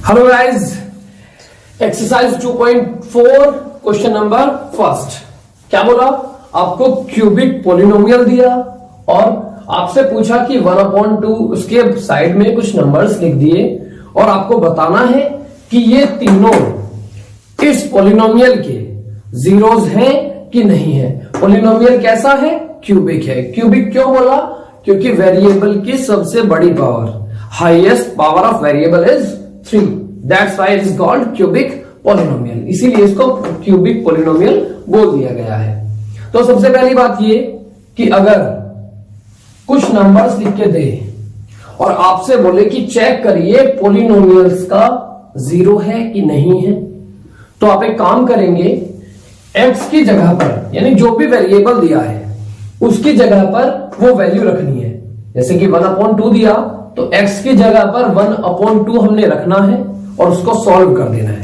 Hello guys, exercise 2.4 question number first. क्या बोला? आपको क्यूबिक पोलिनोमियल दिया और आपसे पूछा कि 1/2 उसके साइड में कुछ नंबर्स लिख दिए और आपको बताना है कि ये तीनों इस पोलिनोमियल के जीरोस हैं कि नहीं है। पोलिनोमियल कैसा है? क्यूबिक है। क्यूबिक क्यों बोला? क्योंकि वेरिएबल की सबसे बड़ी power, highest power of variable is 3, that's why it is called cubic polynomial. इसीलिए इसको क्यूबिक पोलिनोमियल बोल दिया गया है। तो सबसे पहली बात ये कि अगर कुछ नंबर्स लिख के दे और आपसे बोले कि चेक करिए पोलिनोमियल्स का जीरो है कि नहीं है, तो आप एक काम करेंगे, एक्स की जगह पर यानी जो भी वेरिएबल दिया है उसकी जगह पर वो वैल्यू रखनी है। जैसे कि 1/2 दिया तो x की जगह पर 1/2 हमने रखना है और उसको सॉल्व कर देना है।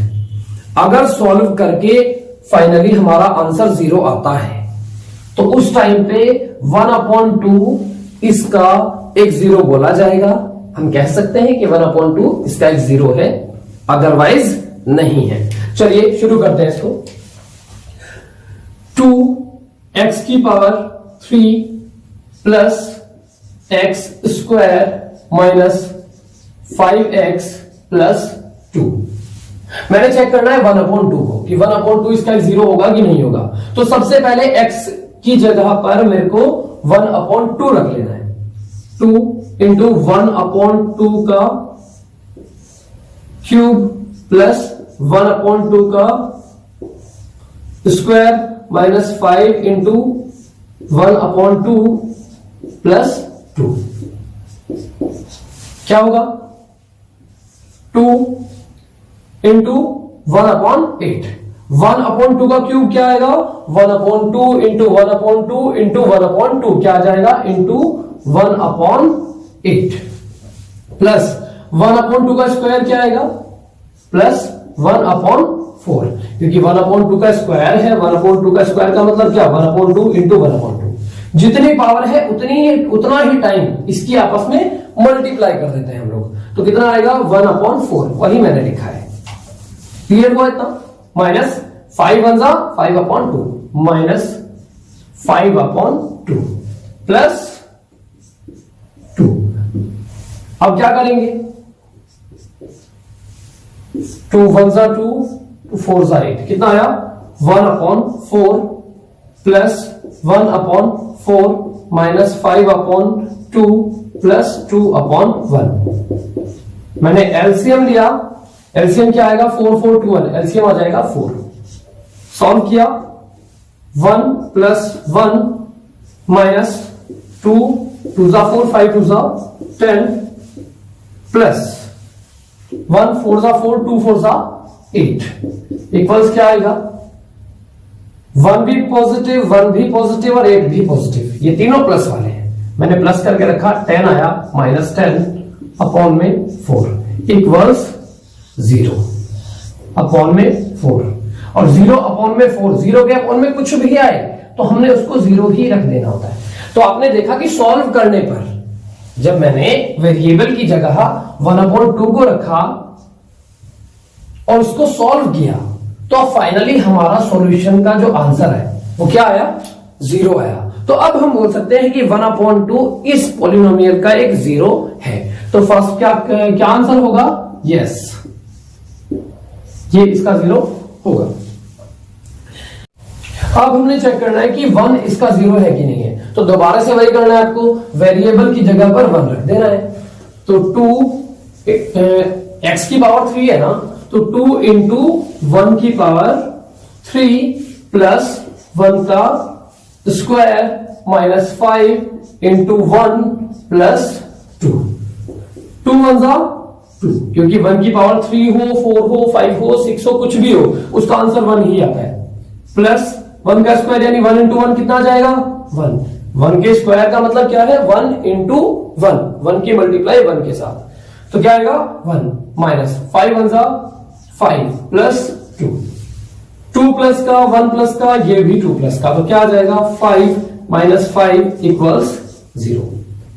अगर सॉल्व करके फाइनली हमारा आंसर 0 आता है तो उस टाइम पे 1/2 इसका एक 0 बोला जाएगा। हम कह सकते हैं कि 1/2 इसका एक 0 है, अदरवाइज नहीं है। चलिए शुरू करते हैं इसको। 2x की power 3 plus x square minus 5x plus 2। मैंने चेक करना है 1/2 को कि 1/2 इसका 0 होगा कि नहीं होगा। तो सबसे पहले x की जगह पर मेरे को 1/2 रख लेना है। 2 इंटू 1/2 का क्यूब प्लस 1/2 का स्क्वायर माइनस 5 इंटू 1/2 प्लस 2। क्या होगा? 2 इंटू 1/8। 1/2 का क्यूब क्या आएगा? 1/2 इंटू 1/2 इंटू 1/2 क्या आ जाएगा? इंटू 1/8 प्लस 1/2 का स्क्वायर क्या आएगा? प्लस 1/4, क्योंकि 1/2 का स्क्वायर है। 1/2 का स्क्वायर का मतलब क्या? 1/2 इंटू 1/2। जितनी पावर है उतना ही टाइम इसकी आपस में मल्टीप्लाई कर देते हैं हम लोग। तो कितना आएगा? 1/4, वही मैंने लिखा है। क्लियर हुआ इतना? Minus 5 1 5/2 minus 5/2 plus 2। अब क्या करेंगे? 2 1 2 2 4 8। कितना आया? 1/4 प्लस 1/4 माइनस 5/2 प्लस 2/1। मैंने एलसीएम लिया। एलसीएम क्या आएगा? 4 4 2 1। एलसीएम आ जाएगा 4। सॉल्व किया। 1 प्लस 1 माइनस 2 2 4 5 2 10 प्लस 1 4 4 2 4 8 इक्वल्स क्या आएगा? 1 भी पॉजिटिव, 1 भी पॉजिटिव और 8 भी पॉजिटिव। ये तीनों प्लस वाले हैं। मैंने प्लस करके रखा। 10 आया माइनस 10 अपॉन में 4 इक्वल्स 0 अपॉन में 4। और 0 अपॉन में 4, 0 के अपॉन में कुछ भी आए तो हमने उसको 0 ही रख देना होता है। तो आपने देखा कि सॉल्व करने पर जब मैंने वेरिएबल की जगह 1/2 को रखा और उसको सॉल्व किया तो फाइनली हमारा सॉल्यूशन का जो आंसर है वो क्या आया? 0 आया। तो अब हम बोल सकते हैं कि 1/2 इस पोलिनोमियल का एक 0 है। तो फर्स्ट क्या आंसर होगा? यस, ये इसका 0 होगा। अब हमने चेक करना है कि 1 इसका 0 है कि नहीं है। तो दोबारा से वही करना है आपको, वेरिएबल की जगह पर 1 रख देना है। तो 2 x की पावर 3 है ना, तो 2 इंटू 1 की पावर 3 प्लस 1 का स्क्वायर माइनस 5 इंटू 1 प्लस 2। 2 1 2, क्योंकि 1 की पावर 3 हो, 4 हो, 5 हो, 6 हो, कुछ भी हो, उसका आंसर 1 ही आता है। प्लस 1 का स्क्वायर यानी 1 इंटू 1 कितना आ जाएगा? 1। 1 के स्क्वायर का मतलब क्या है? 1 इंटू 1 की मल्टीप्लाई 1 के साथ। तो क्या आएगा? 1 माइनस 5 1 5 प्लस 2 प्लस का 1 प्लस का, ये भी 2 प्लस का। तो क्या आ जाएगा? 5 माइनस 5 इक्वल्स 0।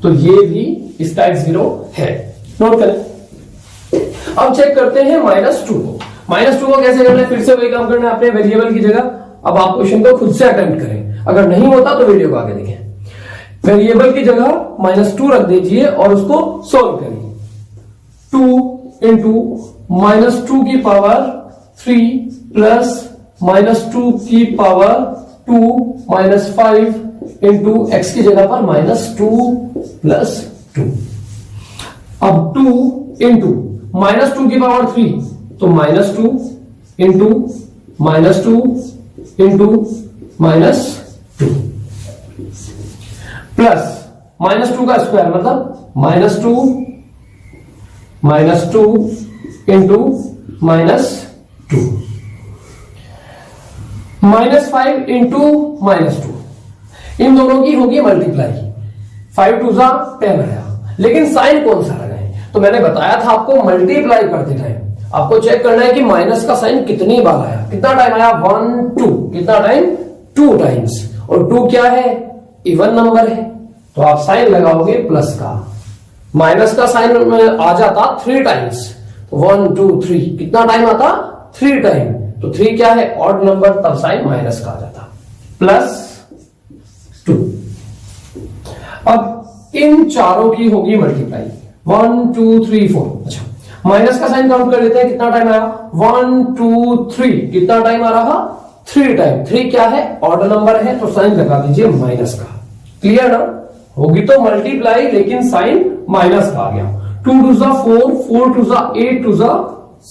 तो ये भी इसका एक 0 है। नोट करें। अब चेक करते हैं -2 को। -2 को कैसे करना है, फिर से वही काम करना है आपने वेरिएबल की जगह। अब आप क्वेश्चन को खुद से अटेम्प्ट करें, अगर नहीं होता तो वीडियो को आगे देखें। वेरिएबल की जगह -2 रख दीजिए और उसको सोल्व करिए। 2 इंटू -2 की पावर 3 प्लस -2 की पावर 2 माइनस 5 इंटू एक्स की जगह पर -2 प्लस 2। अब 2 इंटू -2 की पावर 3 तो -2 इंटू -2 इंटू -2 प्लस -2 का स्क्वायर मतलब -2 इंटू -2 -5 इंटू -2। इन दोनों की होगी मल्टीप्लाई। 5 2 जा 10 आया, लेकिन साइन कौन सा लगाएं? तो मैंने बताया था आपको मल्टीप्लाई करते टाइम आपको चेक करना है कि माइनस का साइन कितनी बार आया। कितना टाइम आया? 1 2। कितना टाइम? 2 टाइम्स। और 2 क्या है? इवन नंबर है, तो आप साइन लगाओगे प्लस का। माइनस का साइन आ जाता 3 टाइम्स, तो 1 2 3। कितना टाइम आता? 3 टाइम। तो 3 क्या है? ऑड नंबर, तब साइन माइनस का आ जाता। प्लस 2। अब इन चारों की होगी मल्टीप्लाई। 1 2 3 4। अच्छा, माइनस का साइन काउंट कर लेते हैं। कितना टाइम आया? 1 2 3। कितना टाइम आ रहा? 3 टाइम। 3 क्या है? ऑड नंबर है, तो साइन लगा दीजिए माइनस का। क्लियर ना? होगी तो मल्टीप्लाई, लेकिन साइन माइनस का आ गया। 2 2 जा 4, 4 2 जा 8, 2 जा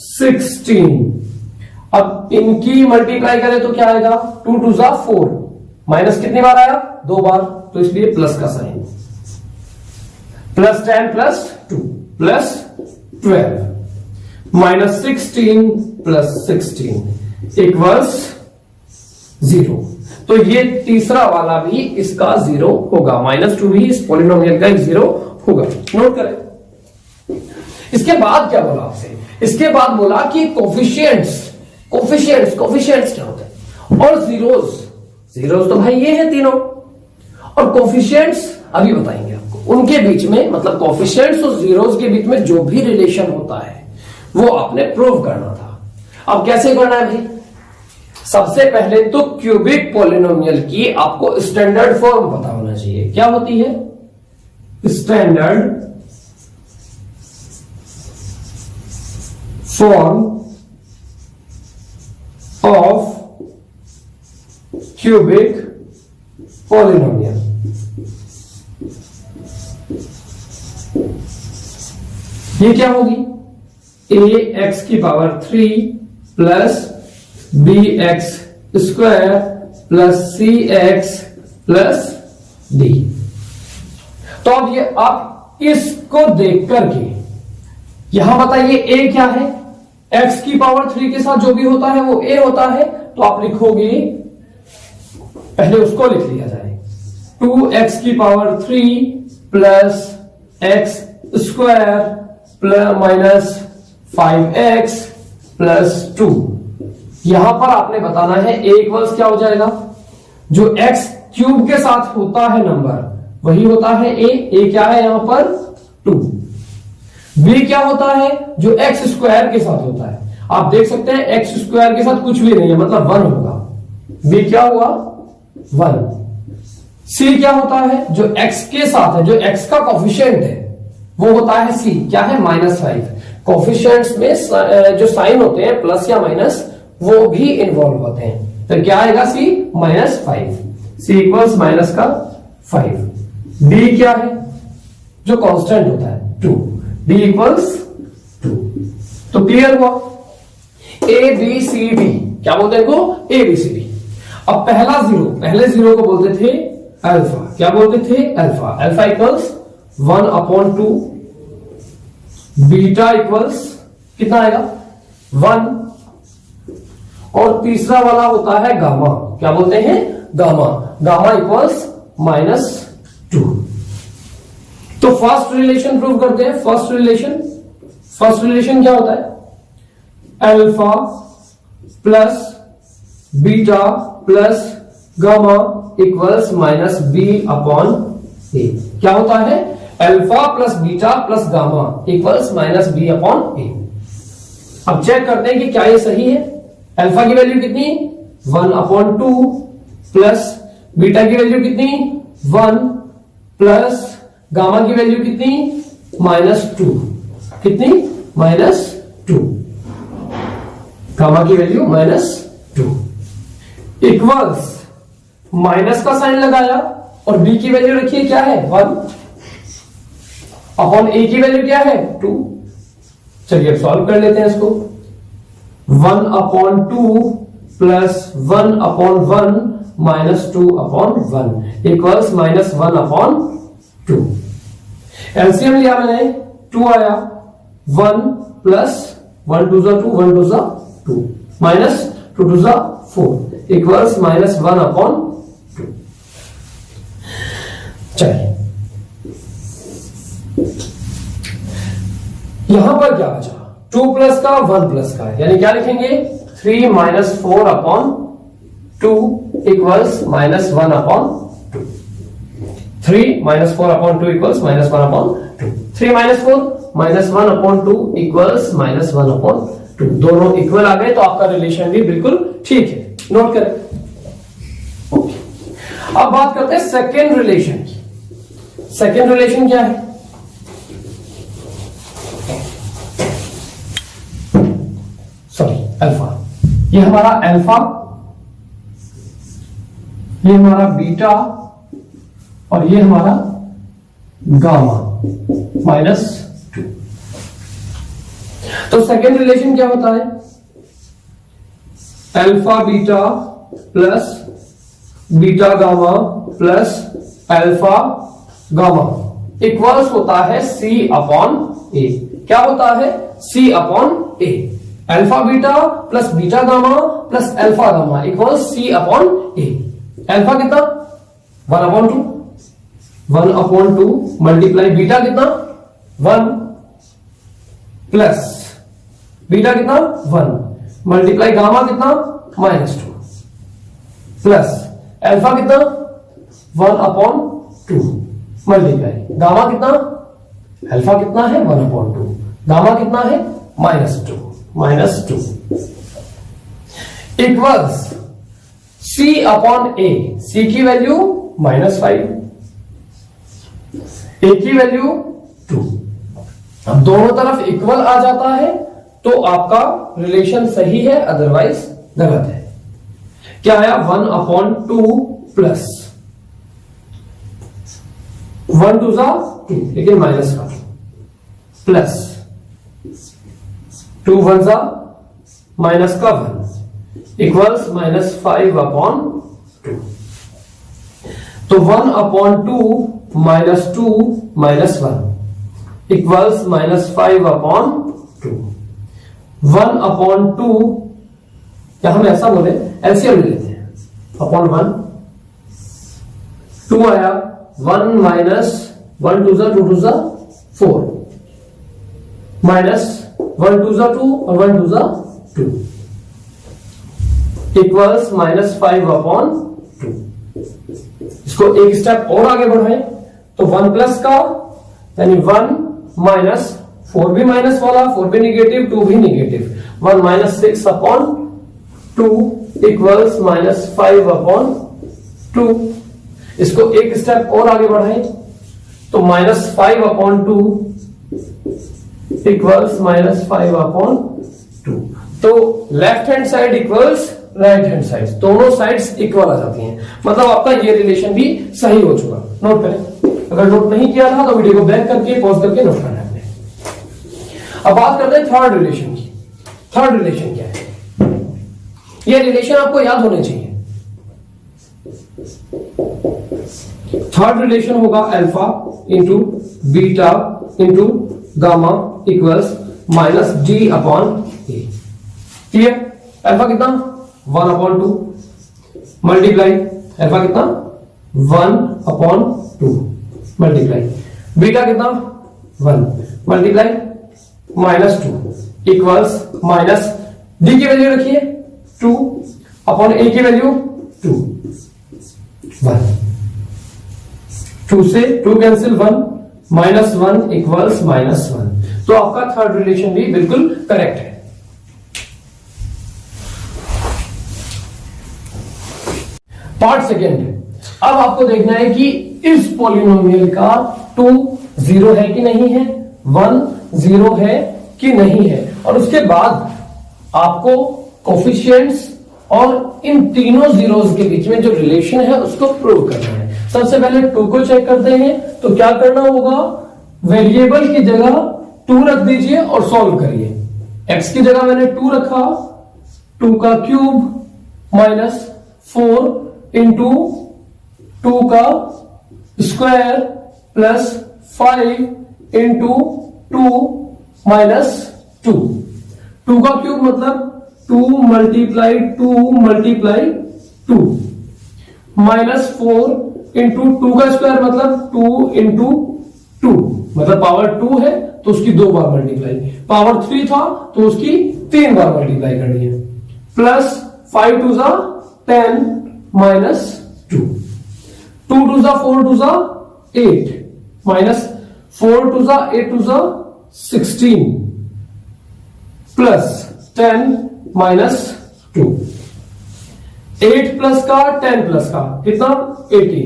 16। अब इनकी मल्टीप्लाई करें तो क्या आएगा? 2 2 जा 4। माइनस कितनी बार आया? 2 बार, तो इसलिए प्लस का sign. Plus 10 plus 2 plus 12 -16 plus 16 equals 0। तो ये तीसरा वाला भी इसका 0 होगा। -2 भी इस पॉलिनोमियल का 0 होगा। नोट करें। इसके बाद क्या बोला आपसे? इसके बाद बोला कि कोफिशिएंट्स क्या होते हैं? और जीरोस तो भाई ये है तीनों। और कोफिशिएंट्स अभी बताएंगे आपको। उनके बीच में, मतलब कोफिशिएंट्स और जीरोस के बीच में जो भी रिलेशन होता है वो आपने प्रूव करना था। अब कैसे करना है भाई? सबसे पहले तो क्यूबिक पॉलिनोमियल की आपको स्टैंडर्ड फॉर्म पता होना चाहिए। क्या होती है? Standard form of cubic polynomial. ये क्या होगी? ax की power 3 plus bx square plus cx plus d। तो अब ये आप इसको देख करके यहां बताइए a क्या है? x की पावर 3 के साथ जो भी होता है वो a होता है, तो आप लिखोगे, पहले उसको लिख लिया जाए। 2x की power 3 plus x square plus minus 5x plus 2। यहां पर आपने बताना है a इक्वल्स क्या हो जाएगा? जो x क्यूब के साथ होता है नंबर वही होता है a क्या है यहां पर? 2। b क्या होता है? जो x स्क्वायर के साथ होता है। आप देख सकते हैं x स्क्वायर के साथ कुछ भी नहीं है, मतलब 1 होगा। b क्या हुआ? 1। c क्या होता है? जो x के साथ है, जो x का कोफिशिएंट है वो होता है c। क्या है? -5। कोफिशिएंट्स में जो साइन होते हैं प्लस या माइनस वो भी इन्वॉल्व होते हैं। तो क्या आएगा? c -5। c इक्वल्स माइनस का 5। d क्या है? जो कांस्टेंट होता है 2। d equals 2। तो क्लियर हुआ? a b c d क्या बोलते हैं इनको? a b c d। अब पहले जीरो को बोलते थे अल्फा। क्या बोलते थे? Alpha. Alpha equals 1/2। Beta equals कितना आएगा? 1। और तीसरा वाला होता है गामा। क्या बोलते हैं? गामा। Gamma equals -2। तो फर्स्ट रिलेशन प्रूव करते हैं। फर्स्ट रिलेशन क्या होता है? Alpha plus beta plus gamma equals -b/a। क्या होता है? Alpha plus beta plus gamma equals -b/a। अब चेक करते हैं कि क्या ये सही है। अल्फा की वैल्यू कितनी 1/2 प्लस बीटा की वैल्यू कितनी 1 प्लस गामा की वैल्यू कितनी -2, कितनी -2, गामा की वैल्यू -2 इक्वल्स माइनस का साइन लगाया और बी की वैल्यू रखिए क्या है 1 अपॉन ए की वैल्यू क्या है 2। चलिए अब सॉल्व कर लेते हैं इसको। 1/2 प्लस 1/1 -2/1 इक्वल्स -1/2। एलसीएम लिया मैंने 2 आया 1 प्लस 1 2 2 1 2 2 माइनस 2 2 4 इक्वल्स -1/2। चलिए यहां पर क्या बचा 2 प्लस का 1 प्लस का, यानी क्या लिखेंगे 3 - 4/2 इक्वल्स -1/2। 3 - 4/2 इक्वल्स -1/2। 3 - 4 -1/2 इक्वल्स -1/2। दोनों इक्वल आ गए तो आपका रिलेशन भी बिल्कुल ठीक है, नोट करें। ओके, अब बात करते हैं सेकेंड रिलेशन की। सेकेंड रिलेशन क्या है, सॉरी अल्फा, ये हमारा अल्फा, ये हमारा बीटा और ये हमारा गामा -2। तो सेकेंड रिलेशन क्या होता है alpha beta plus beta gamma plus alpha gamma equals होता है C/A। क्या होता है C/A। Alpha beta plus beta gamma plus alpha gamma equals C/A। Alpha कितना 1/2, 1/2 मल्टीप्लाई बीटा कितना 1 प्लस बीटा कितना 1 मल्टीप्लाई गामा कितना -2 प्लस अल्फा कितना 1/2 मल्टीप्लाई गामा कितना, अल्फा कितना है 1/2, गामा कितना है -2 इक्वल्स C/A। C की वैल्यू -5, A की वैल्यू 2। अब दोनों तरफ इक्वल आ जाता है तो आपका रिलेशन सही है, अदरवाइज गलत है। क्या आया 1/2 प्लस 1 2 2 लेकिन माइनस का प्लस 2 1 माइनस का 1 इक्वल्स -5/2। तो 1/2 -2 -1 इक्वल्स -5/2। 1/2 या हम ऐसा बोले एलसीएम ले लेते हैं अपॉन 1, 2 आया 1 माइनस 1 2 2 2 4 माइनस 1 2 2 और 1 2 2 इक्वल्स -5/2। इसको एक स्टेप और आगे बढ़ाएं तो 1 प्लस का यानी 1 माइनस 4 भी माइनस वाला, 4 भी निगेटिव, 2 भी निगेटिव, 1 - 6/2 इक्वल्स -5/2। इसको एक स्टेप और आगे बढ़ाएं तो -5/2 इक्वल्स -5/2। तो left hand side equals right hand side, दोनों साइड्स इक्वल आ जाती हैं, मतलब आपका ये रिलेशन भी सही हो चुका। नोट करें, अगर नोट नहीं किया था तो वीडियो को बैक करके पॉज करके नोट करना है। अब बात करते हैं थर्ड रिलेशन की। थर्ड रिलेशन क्या है, ये रिलेशन आपको याद होने चाहिए। थर्ड रिलेशन होगा alpha into beta into gamma equals -D/A। Clear? Alpha कितना 1/2 मल्टीप्लाई अल्फा कितना 1/2 मल्टीप्लाई बीटा कितना 1 मल्टीप्लाई -2 इक्वल्स माइनस डी की वैल्यू रखिए 2 अपॉन ए की वैल्यू 2 1, 2 से 2 कैंसिल 1 -1 इक्वल्स -1। तो आपका थर्ड रिलेशन भी बिल्कुल करेक्ट है। Part second. अब आपको देखना है कि इस पॉलिनोमियल का 2 0 है कि नहीं है, 1 0 है कि नहीं है, और उसके बाद आपको कोफिशिएंट्स और इन तीनों जीरोस के बीच में जो रिलेशन है उसको प्रूव करना है। सबसे पहले 2 को चेक करते हैं। तो क्या करना होगा, वेरिएबल की जगह 2 रख दीजिए और सॉल्व करिए। x की जगह मैंने 2 रखा, 2 का क्यूब माइनस 4 इंटू 2 का स्क्वायर प्लस 5 इंटू 2 माइनस 2। 2 का क्यूब मतलब 2 मल्टीप्लाई 2 मल्टीप्लाई 2 माइनस 4 इंटू 2 का स्क्वायर मतलब 2 इंटू 2 मतलब पावर 2 है तो उसकी 2 बार मल्टीप्लाई, पावर 3 था तो उसकी 3 बार मल्टीप्लाई करनी है, प्लस 5 2 जा 10 माइनस 2, 2 2 जा 4 2 जा 8 माइनस 4 2 जा 8 2 जा 16 प्लस 10 माइनस 2। 8 प्लस का 10 प्लस का कितना 18,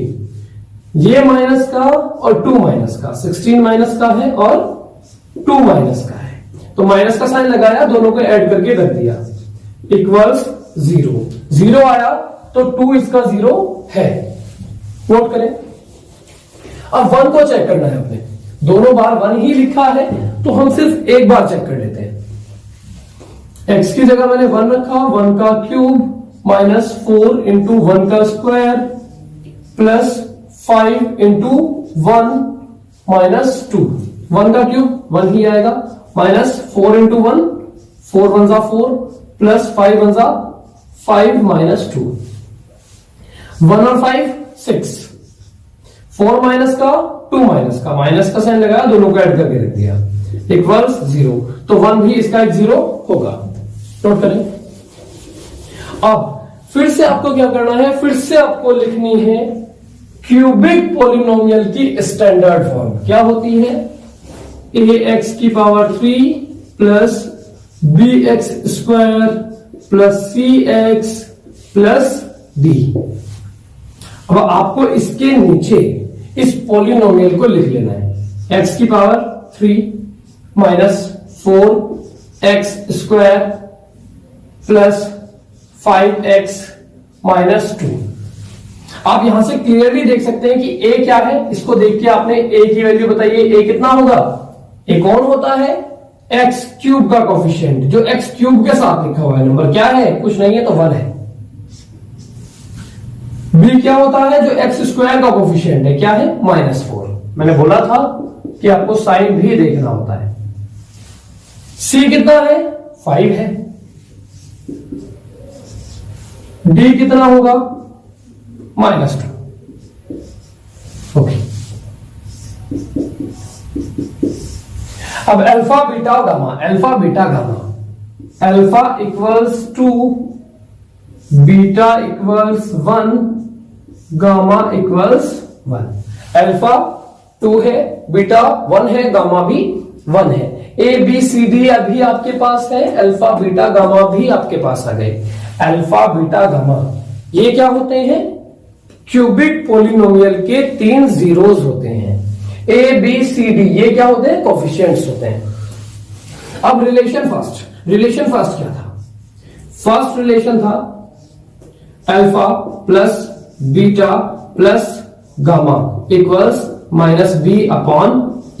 ये माइनस का और 2 माइनस का, 16 माइनस का है और 2 माइनस का है, तो माइनस का साइन लगाया, दोनों को ऐड करके रख दिया, इक्वल्स 0। 0 आया तो 2 इसका 0 है, नोट करें। अब 1 को चेक करना है अपने, दोनों बार 1 ही लिखा है तो हम सिर्फ एक बार चेक कर लेते हैं। x की जगह मैंने 1 रखा, 1 का क्यूब माइनस 4 इंटू 1 का स्क्वायर प्लस 5 इंटू 1 माइनस 2। 1 का क्यूब 1 ही आएगा, माइनस 4 इंटू 1, 4 1 जा 4 प्लस 5 1 जा 5 माइनस 2। 1 और 5 6, 4 माइनस का 2 माइनस का, माइनस का साइन लगाया, दोनों को ऐड करके रख दिया, इक्वल्स 0। तो 1 भी इसका एक 0 होगा, नोट करें। अब फिर से आपको क्या करना है, फिर से आपको लिखनी है क्यूबिक पॉलिनोमियल की स्टैंडर्ड फॉर्म। क्या होती है, ax की power 3 plus bx square plus cx plus d। अब आपको इसके नीचे इस पॉलिनोमियल को लिख लेना है, x की power 3 minus 4x square plus 5x minus 2। आप यहां से क्लियरली देख सकते हैं कि a क्या है, इसको देख के आपने a की वैल्यू बताइए, a कितना होगा, a कौन होता है, x क्यूब का कोफिशिएंट, जो x क्यूब के साथ लिखा हुआ है, नंबर क्या है, कुछ नहीं है तो 1 है। b क्या होता है, जो x स्क्वायर का कोफिशिएंट है, क्या है, माइनस 4। मैंने बोला था कि आपको साइन भी देखना होता है। c कितना है, 5 है। d कितना होगा, माइनस 2। ओके, अब alpha beta gamma, alpha beta gamma, alpha equals 2, beta equals 1, gamma equals 1। Alpha 2 है, बीटा 1 है, गामा भी 1 है। ए बी सी डी अभी आपके पास है, अल्फा बीटा गामा भी आपके पास आ गए। अल्फा बीटा गामा ये क्या होते हैं, क्यूबिक पॉलिनोमियल के 3 जीरोस होते हैं। ए बी सी डी ये क्या होते हैं, कोफिशिएंट्स होते हैं। अब रिलेशन फर्स्ट क्या था, फर्स्ट रिलेशन था alpha plus beta plus gamma equals minus B upon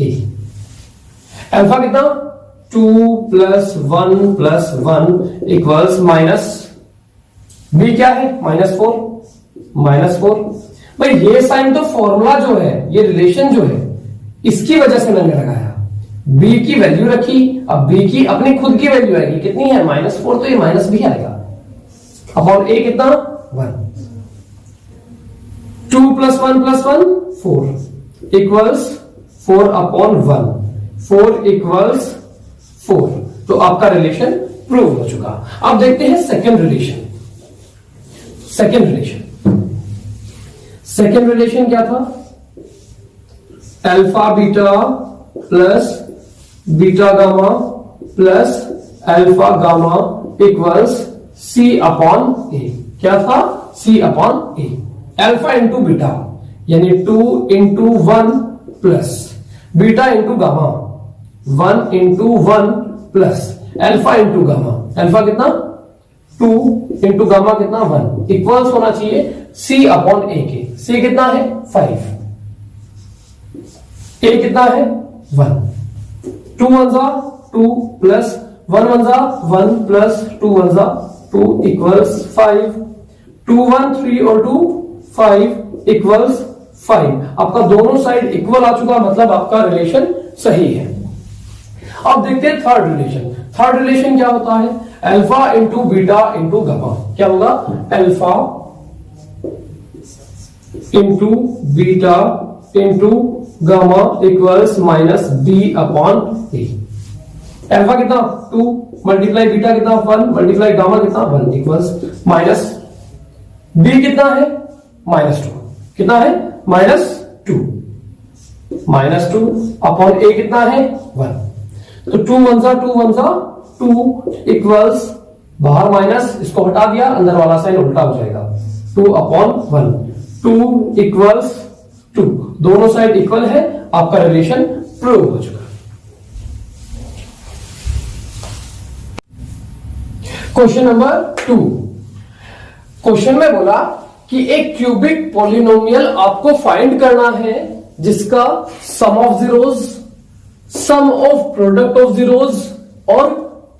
a. Alpha कितना, 2 plus 1 plus 1 equals minus b क्या है, माइनस 4। भाई ये साइन तो फॉर्मूला जो है, ये रिलेशन जो है, इसकी वजह से मैंने लगाया, b की वैल्यू रखी, अब b की अपनी खुद की वैल्यू आएगी, कितनी है, -4, तो ये माइनस भी आएगा अपॉन a कितना, 1। 2 plus 1 plus 1 4 equals 4 upon 1, 4 equals 4। तो आपका रिलेशन प्रूव हो चुका। अब देखते हैं सेकेंड रिलेशन। सेकेंड रिलेशन क्या था, alpha beta plus beta gamma plus alpha gamma equals c upon a. क्या था, c upon a. Alpha into beta, यानी 2 into 1 plus beta into gamma, 1 into 1 plus alpha into gamma. Alpha कितना 2 into gamma कितना 1, equals होना चाहिए C upon ए के। C कितना है 5, A कितना है 1, 2 1 जा 2 प्लस 1 1 जा 1 प्लस 2 1 जा 2 इक्वल्स 5, 2 1 3 और 2 5 इक्वल्स 5। आपका दोनों साइड इक्वल आ चुका, मतलब आपका रिलेशन सही है। अब देखते हैं थर्ड रिलेशन। थर्ड रिलेशन क्या होता है, alpha into beta into gamma. क्या होगा, alpha into beta into gamma equals minus B upon a. Alpha कितना 2 मल्टीप्लाई बीटा कितना 1 मल्टीप्लाई गामा कितना 1 इक्वल्स माइनस बी कितना है -2, कितना है -2 अपॉन ए कितना है 1। तो 2 1 जा 2 1 जा 2 इक्वल्स, बाहर माइनस, इसको हटा दिया, अंदर वाला साइन उल्टा हो जाएगा, 2 अपॉन 1, 2 इक्वल्स 2, दोनों साइड इक्वल है, आपका रिलेशन प्रूव हो चुका। Question number 2। क्वेश्चन में बोला कि एक क्यूबिक पॉलिनोमियल आपको फाइंड करना है जिसका sum of zeros, sum of product of zeros और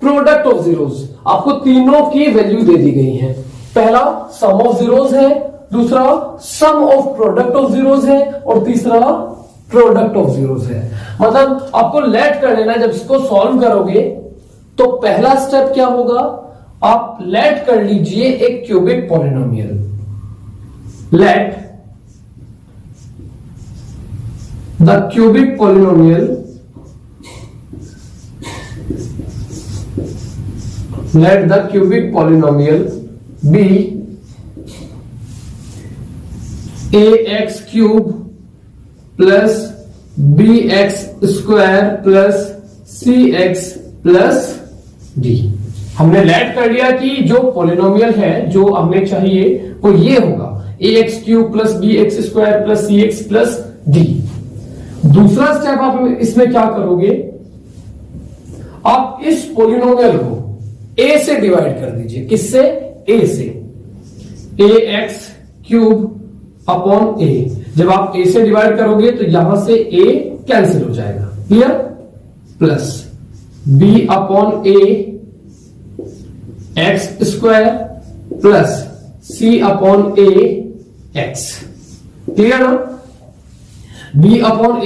प्रोडक्ट ऑफ जीरोज, आपको तीनों की वैल्यू दे दी गई है। पहला सम ऑफ जीरोज है, दूसरा सम ऑफ प्रोडक्ट ऑफ जीरोज है और तीसरा प्रोडक्ट ऑफ जीरोज है। मतलब आपको लेट कर लेना है। जब इसको सॉल्व करोगे तो पहला स्टेप क्या होगा, आप लेट कर लीजिए एक cubic polynomial. Let the cubic polynomial, let the cubic polynomial be ax cube plus bx square plus cx plus d। हमने लेट कर लिया कि जो पॉलिनोमियल है जो हमें चाहिए वो ये होगा ax cube plus bx square plus cx plus d। दूसरा स्टेप आप इसमें क्या करोगे, आप इस पॉलिनोमियल को a से डिवाइड कर दीजिए। किससे, a से, ax क्यूब अपॉन a। जब आप a से डिवाइड करोगे तो यहां से a कैंसिल हो जाएगा, clear, plus b upon a x square plus c upon a x, clear ना। b अपॉन a,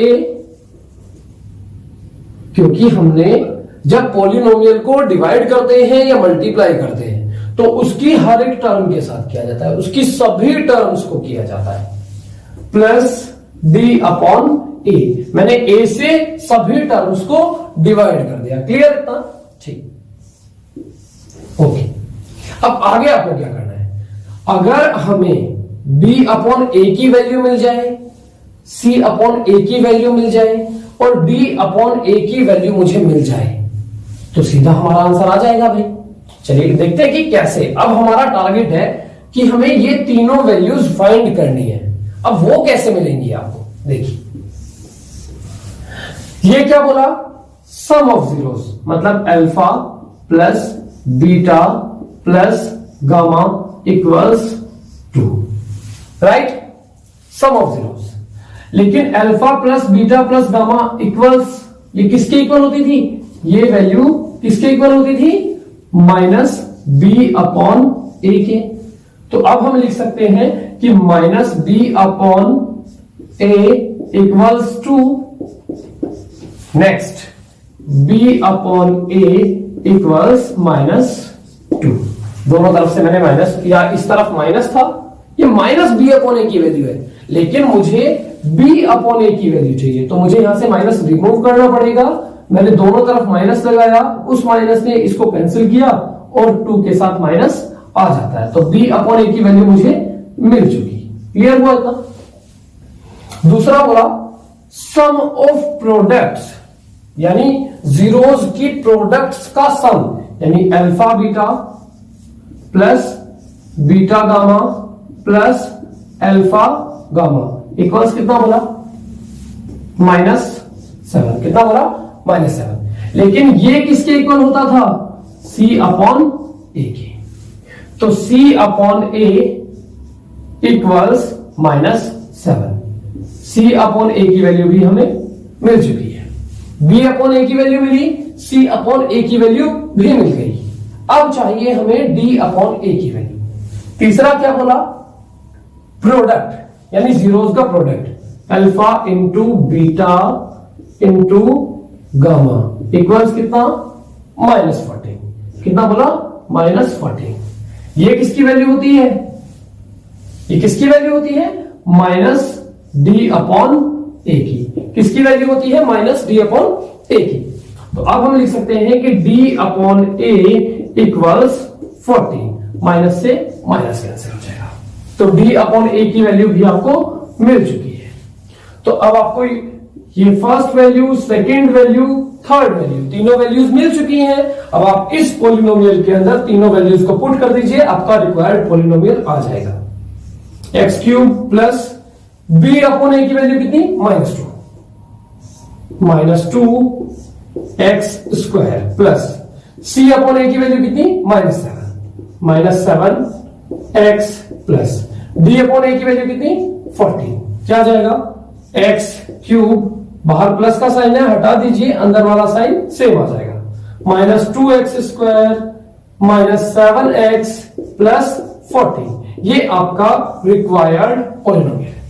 क्योंकि हमने जब पॉलिनोमियल को डिवाइड करते हैं या मल्टीप्लाई करते हैं तो उसकी हर एक टर्म के साथ किया जाता है, उसकी सभी टर्म्स को किया जाता है, प्लस d अपॉन a। मैंने a से सभी टर्म्स को डिवाइड कर दिया, क्लियर इतना, ठीक, ओके। अब आगे आपको क्या करना है, अगर हमें b अपॉन a की वैल्यू मिल जाए, c अपॉन a की वैल्यू मिल जाए और d अपॉन a की वैल्यू मुझे मिल जाए तो सीधा हमारा आंसर आ जाएगा भाई। चलिए देखते हैं कि कैसे। अब हमारा टारगेट है कि हमें ये तीनों वैल्यूज फाइंड करनी है। अब वो कैसे मिलेंगी आपको, देखिए ये क्या बोला, सम ऑफ जीरोस, मतलब alpha plus beta plus gamma equals 2, right, sum of zeros. लेकिन alpha plus beta plus gamma equals, ये किसके इक्वल होती थी, ये वैल्यू किसके इक्वल होती थी, माइनस बी अपॉन ए के। तो अब हम लिख सकते हैं कि minus B upon A equals to, next B upon A equals -2। दोनों तरफ से मैंने माइनस किया, इस तरफ माइनस था, ये माइनस बी अपॉन ए की वैल्यू है, लेकिन मुझे बी अपॉन ए की वैल्यू चाहिए तो मुझे यहां से माइनस रिमूव करना पड़ेगा। मैंने दोनों तरफ माइनस लगाया, उस माइनस ने इसको कैंसिल किया और 2 के साथ माइनस आ जाता है, तो b अपॉन ए की वैल्यू मुझे मिल चुकी, क्लियर हुआ था। दूसरा बोला सम ऑफ प्रोडक्ट्स, यानी जीरोज की प्रोडक्ट्स का सम, यानी alpha beta plus beta gamma plus alpha gamma equals कितना बोला, -7। कितना बोला, -7। लेकिन ये किसके इक्वल होता था, C अपॉन A के। तो C upon A equals -7। C upon A की वैल्यू भी हमें मिल चुकी है, B अपॉन A की वैल्यू मिली, C अपॉन A की वैल्यू भी मिल गई। अब चाहिए हमें D अपॉन A की वैल्यू। तीसरा क्या बोला, प्रोडक्ट यानी जीरोस का product, alpha into beta into gamma equals कितना, -14। कितना बोला, -14। ये किसकी वैल्यू होती है, ये किसकी वैल्यू होती है, -D अपॉन A की। किसकी वैल्यू होती है, -D अपॉन A की। तो अब हम लिख सकते हैं कि D upon A equals 14, minus से माइनस कैंसिल हो जाएगा। तो D अपॉन A की वैल्यू भी आपको मिल चुकी है। तो अब आपको ये first value, second value, third value, तीनों वैल्यूज मिल चुकी हैं। अब आप इस पॉलिनोमियल के अंदर तीनों वैल्यूज को पुट कर दीजिए, आपका रिक्वायर्ड पॉलिनोमियल आ जाएगा। x³ plus B upon A की वैल्यू कितनी, -2 प्लस C अपॉन A की वैल्यू कितनी, -7 प्लस D अपॉन A की वैल्यू कितनी, 14। क्या जाएगा, x³ बाहर प्लस का साइन है, हटा दीजिए, अंदर वाला साइन सेम आ जाएगा, -2x² -7x प्लस 14। ये आपका रिक्वायर्ड पॉलिनोमियल है।